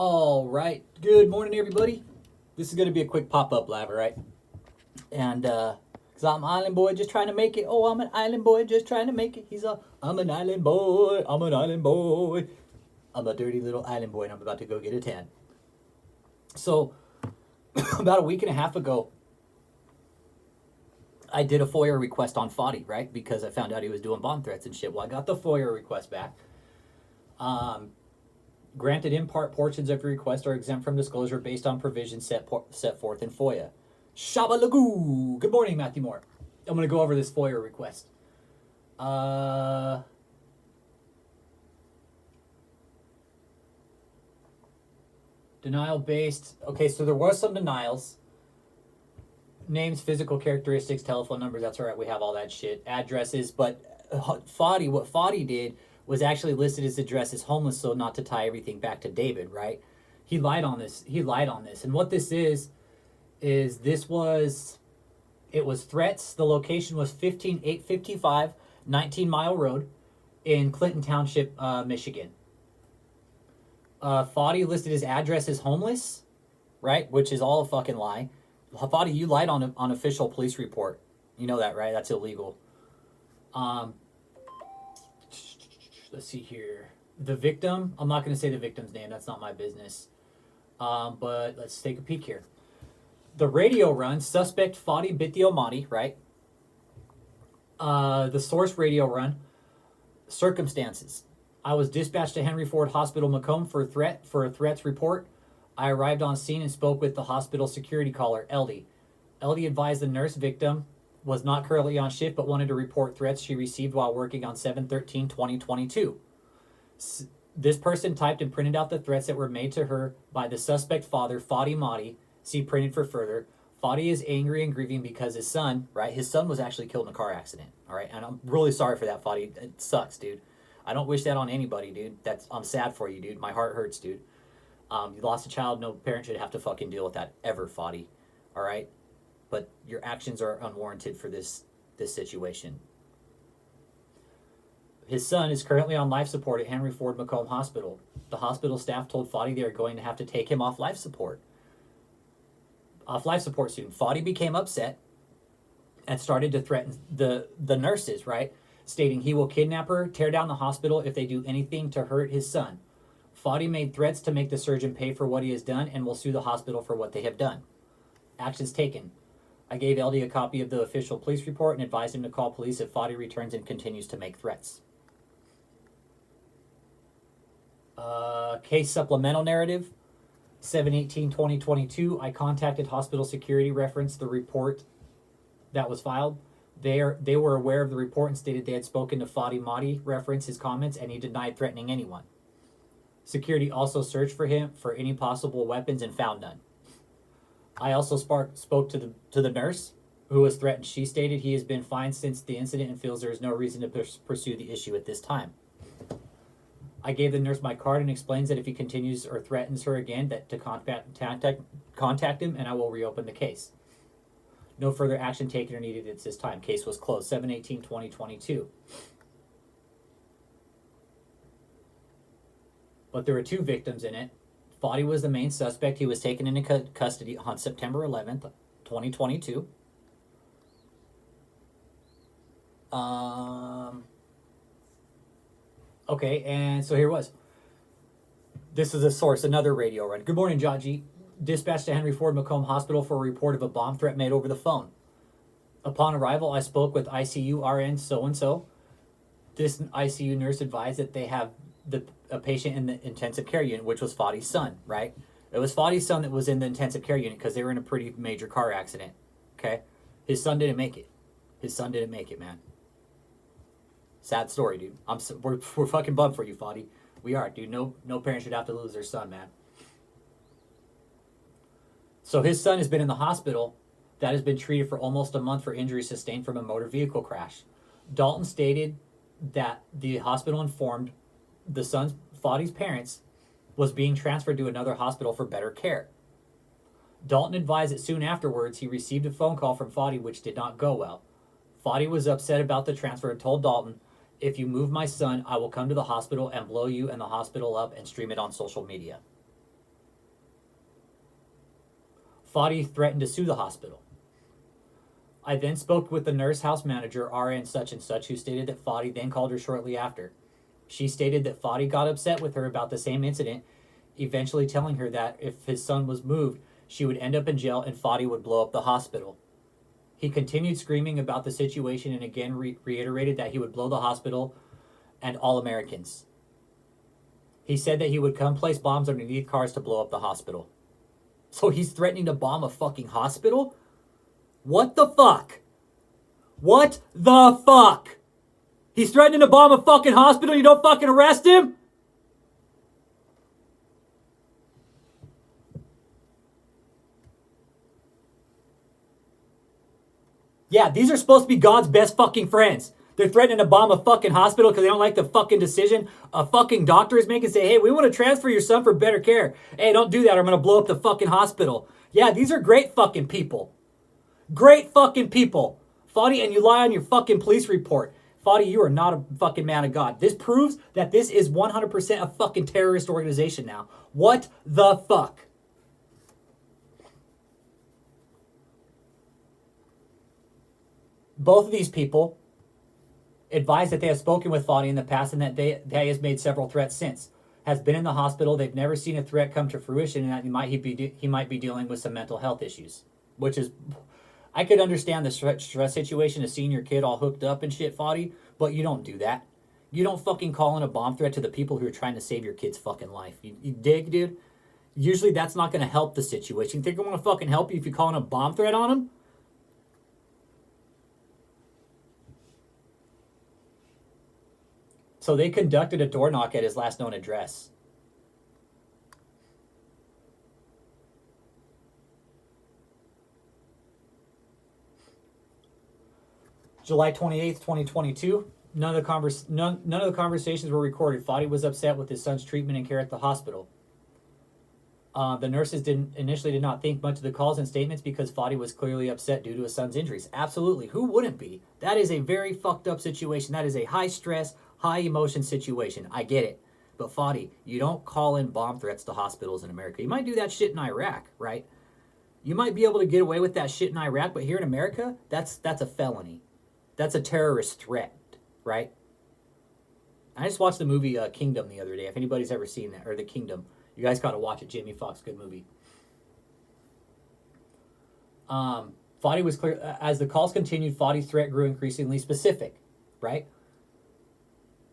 All right. Good morning, everybody. This is going to be a quick pop-up live, all right? And, because I'm an island boy just trying to make it. Oh, I'm an island boy just trying to make it. I'm an island boy. I'm an island boy. I'm a dirty little island boy, and I'm about to go get a tan. So, about a week and a half ago, I did a FOIA request on Foddy, right? Because I found out he was doing bomb threats and shit. Well, I got the FOIA request back. Granted, in part, portions of your request are exempt from disclosure based on provisions set forth in FOIA. Shabalagoo! Good morning, Matthew Moore. I'm going to go over this FOIA request. Denial based. Okay, so there was some denials. Names, physical characteristics, telephone numbers, that's all right, we have all that shit. Addresses, but what Foddy did was actually listed his address as homeless so not to tie everything back to David, right? He lied on this. And what this is it was threats. The location was 15855 19 Mile Road in Clinton Township, Michigan. Foddy listed his address as homeless, right? Which is all a fucking lie. Foddy, you lied on official police report. You know that, right? That's illegal. Let's see here. The victim, I'm not going to say the victim's name. That's not my business. But let's take a peek here. The radio run, suspect Foddy Bithiomati, right? The source radio run, circumstances. I was dispatched to Henry Ford Hospital, Macomb for a threats report. I arrived on scene and spoke with the hospital security caller, Eldie. Eldie advised the nurse victim was not currently on shift but wanted to report threats she received while working on 7/13/2022. This person typed and printed out the threats that were made to her by the suspect father, Foddy Mati. See printed for further. Foddy is angry and grieving because his son, right? His son was actually killed in a car accident, all right? And I'm really sorry for that, Foddy. It sucks, dude. I don't wish that on anybody, dude. I'm sad for you, dude. My heart hurts, dude. You lost a child. No parent should have to fucking deal with that ever, Foddy. All right? But your actions are unwarranted for this situation. His son is currently on life support at Henry Ford Macomb Hospital. The hospital staff told Foddy they are going to have to take him off life support soon. Foddy became upset and started to threaten the nurses, right? Stating he will kidnap her, tear down the hospital if they do anything to hurt his son. Foddy made threats to make the surgeon pay for what he has done and will sue the hospital for what they have done. Actions taken. I gave LD a copy of the official police report and advised him to call police if Foddy returns and continues to make threats. Case supplemental narrative. 7/18/2022. I contacted hospital security, referenced the report that was filed. They were aware of the report and stated they had spoken to Foddy Mati, referenced his comments, and he denied threatening anyone. Security also searched for him for any possible weapons and found none. I also spoke to the nurse who was threatened. She stated he has been fine since the incident and feels there is no reason to pursue the issue at this time. I gave the nurse my card and explains that if he continues or threatens her again, that to contact him and I will reopen the case. No further action taken or needed at this time. Case was closed. 7/18/2022. But there were two victims in it. Foddy was the main suspect. He was taken into custody on September 11th, 2022. Okay, and so here it was. This is a source, another radio run. Good morning, Jaji. Dispatched to Henry Ford Macomb Hospital for a report of a bomb threat made over the phone. Upon arrival, I spoke with ICU RN so-and-so. This ICU nurse advised that they have a patient in the intensive care unit, which was Foddy's son, right? It was Foddy's son that was in the intensive care unit because they were in a pretty major car accident, okay? His son didn't make it. Man. Sad story, dude. We're fucking bummed for you, Foddy. We are, dude. No parent should have to lose their son, man. So his son has been in the hospital. That has been treated for almost a month for injuries sustained from a motor vehicle crash. Dalton stated that the hospital informed the son's Foddy's parents was being transferred to another hospital for better care. Dalton advised that soon afterwards he received a phone call from Foddy which did not go well. Foddy was upset about the transfer and told Dalton, "If you move my son, I will come to the hospital and blow you and the hospital up and stream it on social media." Fadi threatened to sue the hospital. I then spoke with the nurse house manager, RN such and such, who stated that Fadi then called her shortly after. She stated that Fadi got upset with her about the same incident, eventually telling her that if his son was moved, she would end up in jail and Fadi would blow up the hospital. He continued screaming about the situation and again reiterated that he would blow the hospital and all Americans. He said that he would come place bombs underneath cars to blow up the hospital. So he's threatening to bomb a fucking hospital? What the fuck? What the fuck? He's threatening to bomb a fucking hospital, you don't fucking arrest him? Yeah, these are supposed to be God's best fucking friends. They're threatening to bomb a fucking hospital because they don't like the fucking decision a fucking doctor is making. Say, hey, we want to transfer your son for better care. Hey, don't do that or I'm going to blow up the fucking hospital. Yeah, these are great fucking people. Great fucking people. Fadi, and you lie on your fucking police report. Fadi, you are not a fucking man of God. This proves that this is 100% a fucking terrorist organization now. What the fuck? Both of these people advised that they have spoken with Fadi in the past and that he has made several threats since. Has been in the hospital. They've never seen a threat come to fruition and that he might be dealing with some mental health issues. Which is, I could understand the stress situation of seeing your kid all hooked up and shit, Fadi, but you don't do that. You don't fucking call in a bomb threat to the people who are trying to save your kid's fucking life. You dig, dude? Usually that's not going to help the situation. You think I'm going to fucking help you if you call in a bomb threat on them? So they conducted a door knock at his last known address. July 28th, 2022. None of the conversations were recorded. Fadi was upset with his son's treatment and care at the hospital. The nurses initially did not think much of the calls and statements because Fadi was clearly upset due to his son's injuries. Absolutely. Who wouldn't be? That is a very fucked up situation. That is a high stress, high emotion situation. I get it. But Fadi, you don't call in bomb threats to hospitals in America. You might do that shit in Iraq, right? You might be able to get away with that shit in Iraq, but here in America, that's a felony. That's a terrorist threat, right? I just watched the movie Kingdom the other day. If anybody's ever seen that, or The Kingdom, you guys got to watch it. Jamie Foxx, good movie. Fadi was clear. As the calls continued, Fadi's threat grew increasingly specific, right?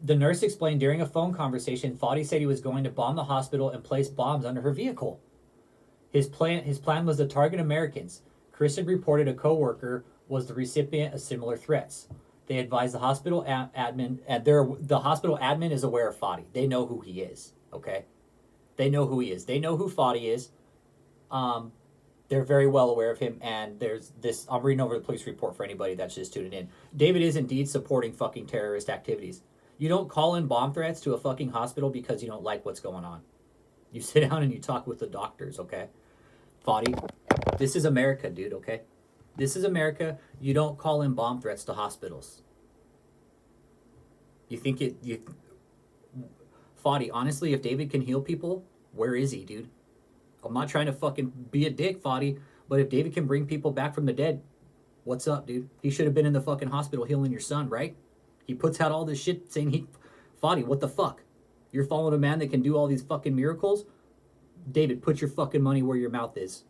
The nurse explained during a phone conversation, Fadi said he was going to bomb the hospital and place bombs under her vehicle. His plan was to target Americans. Kristen reported a co-worker was the recipient of similar threats. They advised the hospital admin, and the hospital admin is aware of Fadi. They know who he is, okay? They know who he is. They know who Fadi is. They're very well aware of him, and there's this, I'm reading over the police report for anybody that's just tuning in. David is indeed supporting fucking terrorist activities. You don't call in bomb threats to a fucking hospital because you don't like what's going on. You sit down and you talk with the doctors, okay? Fadi, this is America, dude, okay? This is America. You don't call in bomb threats to hospitals. You think Fadi, honestly, if David can heal people, where is he, dude? I'm not trying to fucking be a dick, Fadi, but if David can bring people back from the dead, what's up, dude? He should have been in the fucking hospital healing your son, right? He puts out all this shit saying Fadi, what the fuck? You're following a man that can do all these fucking miracles? David, put your fucking money where your mouth is.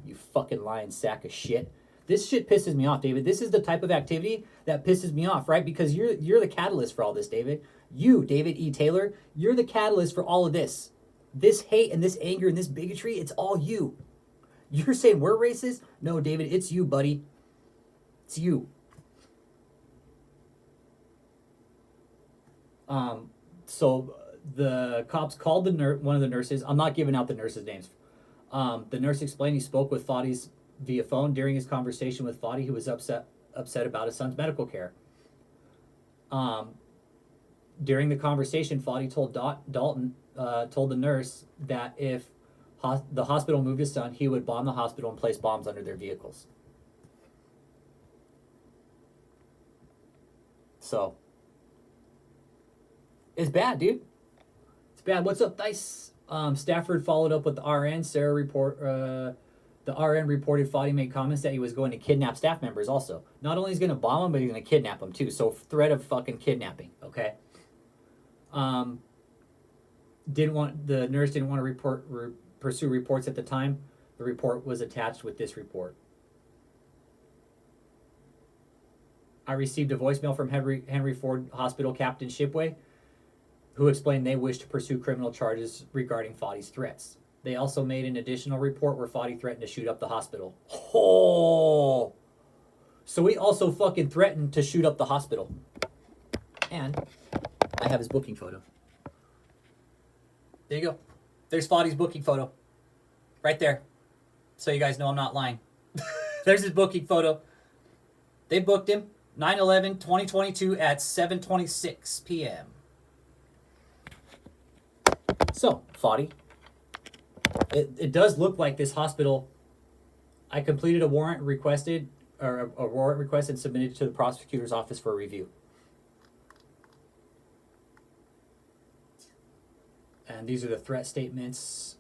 You fucking lying sack of shit. This shit pisses me off, David. This is the type of activity that pisses me off, right? Because you're the catalyst for all this, David. You, David E. Taylor, you're the catalyst for all of this. This hate and this anger and this bigotry, it's all you. You're saying we're racist? No, David, it's you, buddy. It's you. So the cops called one of the nurses. I'm not giving out the nurses' names. The nurse explained he spoke with Fadi's via phone during his conversation with Fadi, who was upset about his son's medical care. During the conversation, Fadi told Dalton told the nurse that if the hospital moved his son, he would bomb the hospital and place bombs under their vehicles. So it's bad, dude. It's bad. What's up, Dice? Stafford followed up with the RN. Sarah The RN reported Fadi made comments that he was going to kidnap staff members also. Not only is he going to bomb them, but he's going to kidnap them too. So threat of fucking kidnapping, okay? The nurse didn't want to pursue reports at the time. The report was attached with this report. I received a voicemail from Henry Ford Hospital Captain Shipway, who explained they wished to pursue criminal charges regarding Fadi's threats. They also made an additional report where Fadi threatened to shoot up the hospital. Oh! So he also fucking threatened to shoot up the hospital. And I have his booking photo. There you go. There's Fadi's booking photo. Right there. So you guys know I'm not lying. There's his booking photo. They booked him 9/11/2022 at 7:26 p.m. So, Fadi, it does look like this hospital. I completed a warrant request and submitted it to the prosecutor's office for review. And these are the threat statements.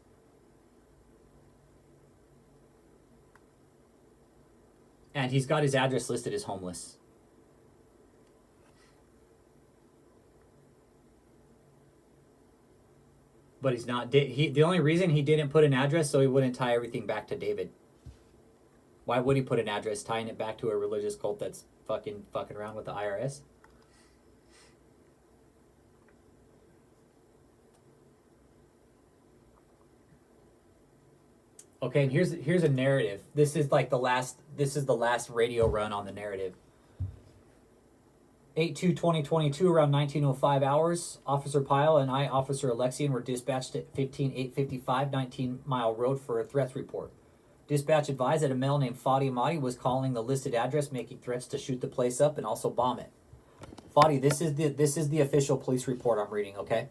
And he's got his address listed as homeless. But he's not. The only reason he didn't put an address so he wouldn't tie everything back to David. Why would he put an address tying it back to a religious cult that's fucking around with the IRS? Okay, and here's a narrative. This is the last radio run on the narrative. 8/2/2022, around 19:05 hours, Officer Pyle and I, Officer Alexian, were dispatched at 15855 19-mile road for a threats report. Dispatch advised that a male named Fadi Mahdi was calling the listed address, making threats to shoot the place up and also bomb it. Fadi, this is the official police report I'm reading, okay?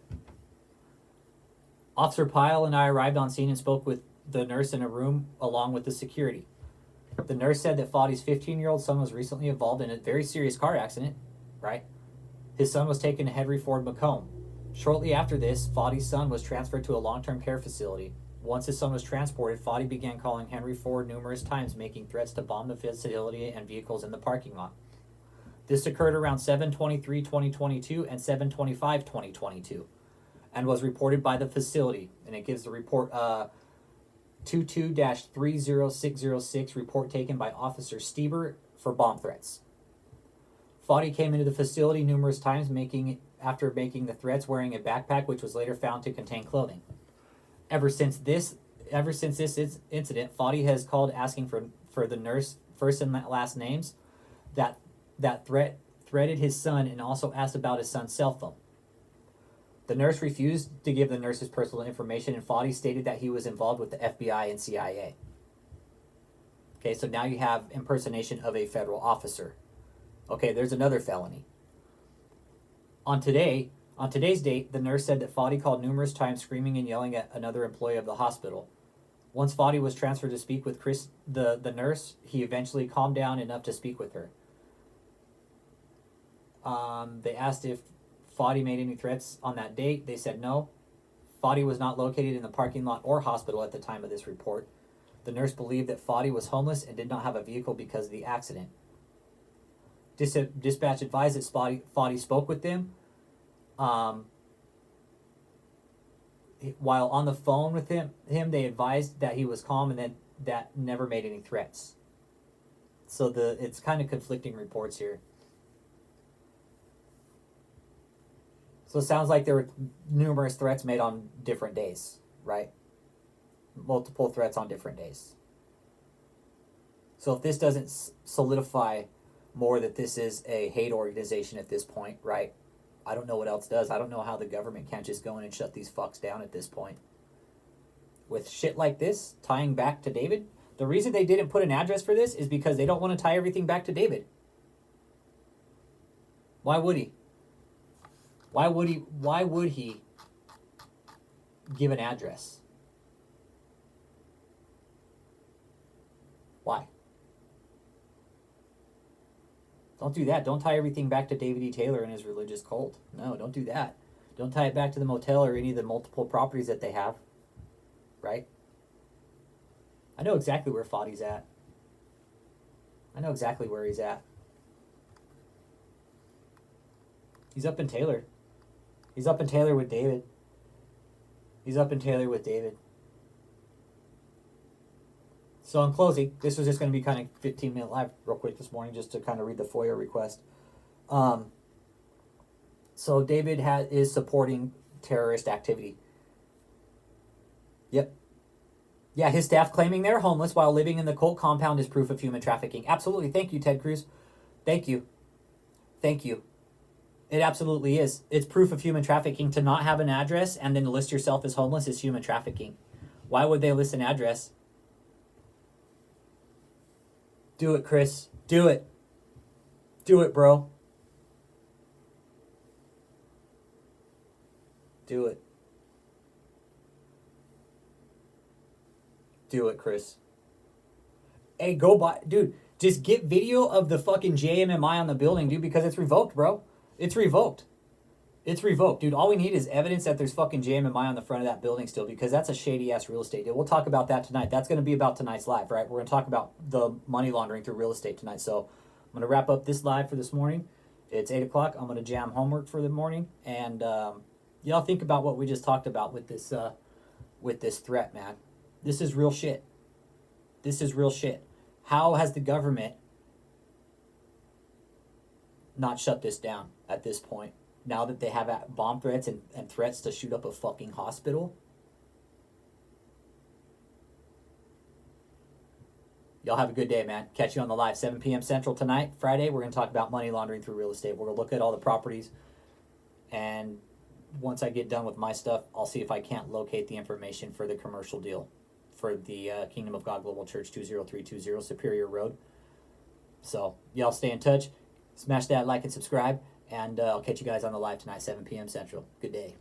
Officer Pyle and I arrived on scene and spoke with the nurse in a room along with the security. The nurse said that Fadi's 15-year-old son was recently involved in a very serious car accident, right? His son was taken to Henry Ford Macomb. Shortly after this, Fadi's son was transferred to a long-term care facility. Once his son was transported, Fadi began calling Henry Ford numerous times, making threats to bomb the facility and vehicles in the parking lot. This occurred around 7/23/2022 and 7/25/2022 and was reported by the facility. And it gives the report 22-30606, report taken by Officer Stieber for bomb threats. Fadi came into the facility numerous times after making the threats wearing a backpack which was later found to contain clothing. Ever since this incident, Fadi has called asking for the nurse first and last names that threatened his son and also asked about his son's cell phone. The nurse refused to give the nurse's personal information, and Fadi stated that he was involved with the FBI and CIA. Okay, so now you have impersonation of a federal officer. Okay, there's another felony. On today's date, the nurse said that Fadi called numerous times screaming and yelling at another employee of the hospital. Once Fadi was transferred to speak with Chris, the nurse, he eventually calmed down enough to speak with her. They asked if Fadi made any threats on that date. They said no. Fadi was not located in the parking lot or hospital at the time of this report. The nurse believed that Fadi was homeless and did not have a vehicle because of the accident. Dispatch advised that Fadi spoke with them. While on the phone with him, they advised that he was calm and that never made any threats. So it's kind of conflicting reports here. So it sounds like there were numerous threats made on different days, right? Multiple threats on different days. So if this doesn't solidify more that this is a hate organization at this point, right? I don't know what else does. I don't know how the government can't just go in and shut these fucks down at this point. With shit like this, tying back to David, the reason they didn't put an address for this is because they don't want to tie everything back to David. Why would he? Why would he give an address? Why? Don't do that. Don't tie everything back to David E. Taylor and his religious cult. No, don't do that. Don't tie it back to the motel or any of the multiple properties that they have. Right? I know exactly where Foddy's at. I know exactly where he's at. He's up in Taylor. He's up in Taylor with David. He's up in Taylor with David. So in closing, this was just going to be kind of 15-minute live real quick this morning just to kind of read the FOIA request. So David is supporting terrorist activity. Yep. Yeah, his staff claiming they're homeless while living in the cult compound is proof of human trafficking. Absolutely. Thank you, Ted Cruz. Thank you. Thank you. It absolutely is. It's proof of human trafficking. To not have an address and then list yourself as homeless is human trafficking. Why would they list an address? Do it, Chris. Do it. Do it, bro. Do it. Do it, Chris. Hey, go buy... Dude, just get video of the fucking JMMI on the building, dude, because it's revoked, bro. It's revoked. It's revoked, dude. All we need is evidence that there's fucking JMMI on the front of that building still, because that's a shady-ass real estate deal. We'll talk about that tonight. That's going to be about tonight's live, right? We're going to talk about the money laundering through real estate tonight. So I'm going to wrap up this live for this morning. It's 8 o'clock. I'm going to jam homework for the morning. And y'all think about what we just talked about with this threat, man. This is real shit. This is real shit. How has the government not shut this down at this point? Now that they have bomb threats and threats to shoot up a fucking hospital? Y'all have a good day, man. Catch you on the live, 7 p.m. Central tonight, Friday. We're going to talk about money laundering through real estate. We're going to look at all the properties. And once I get done with my stuff, I'll see if I can't locate the information for the commercial deal for the Kingdom of God Global Church, 20320 Superior Road. So y'all stay in touch. Smash that like and subscribe. And I'll catch you guys on the live tonight, 7 p.m. Central. Good day.